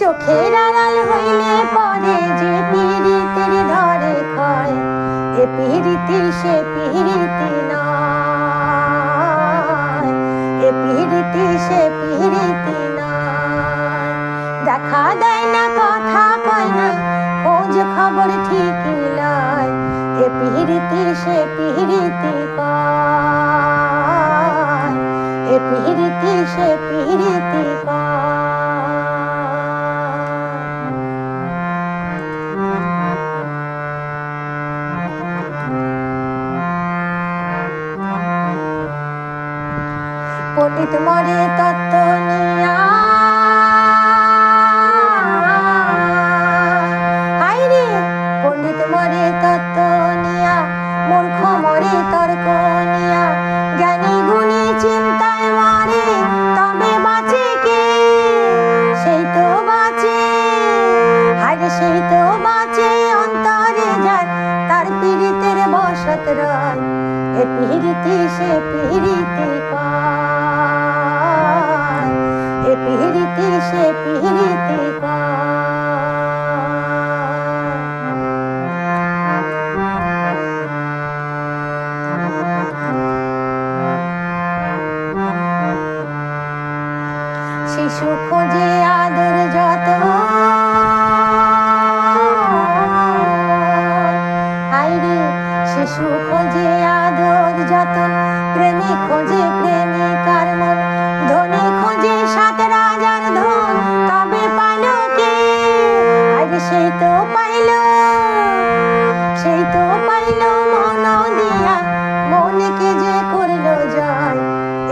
চোখের আড়াল হইলে পরে যে পিরিতের ধরে ক্ষয়, এ পিরিতি সে পিরিতি নয়, এ পিরিতি সে পিরিতি নয়। দেখা দেয় না, কথা কয় না, খোঁজ খবর ঠিকই লয়, এ পিরিতি সে পিরিতি কয়, এ পিরিতি সে পিরিতি কয়। পণ্ডিত মরে তত্ত্ব নিয়া, হায়রে পণ্ডিত মরে তত্ত্ব নিয়া, মূর্খ মরে তর্ক নিয়া, জ্ঞানী গুণী চিন্তায় মরে, তবে বাঁচে কে? সেই তো বাঁচে, হায়রে সেই তো বাঁচে অন্তরে যার, তার পীড়িতের বসত রয়, এ পিরিতি সে পিরিতি কয়, এ পিরিতি সে পিরিতি কয়। শিশু খোঁজে আদর যত, হায়রে শিশু খোঁজে আদর যতন, প্রেমিক খোঁজে প্রেমিকার মন, ধনী খোঁজে সাত রাজার ধন, তবে পাইল কে? আরে সেই তো পাইল, সেই তো পাইল মন দিয়া, মনকে যে করল জয়,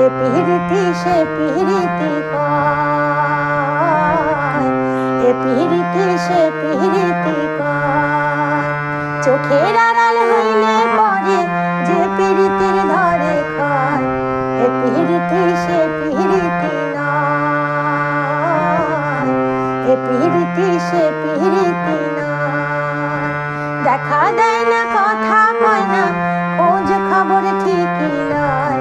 এ পিরিতি সে পিরিতি কয়, এ পিরিতি সে পিরিতি কয়। চোখের আড়াল হইলে পরে যে পিরিতির ধরে ক্ষয়, এ পিরিতি সে পিরিতি নয়, এ পিরিতি সে পিরিতি নয়। দেখা দেয় না, কথা কয় না, খোঁজ খবর ঠিকই লয়,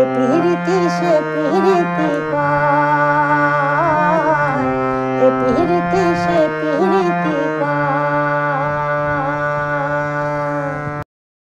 এ পিরিতি সে পিরিতি কয়।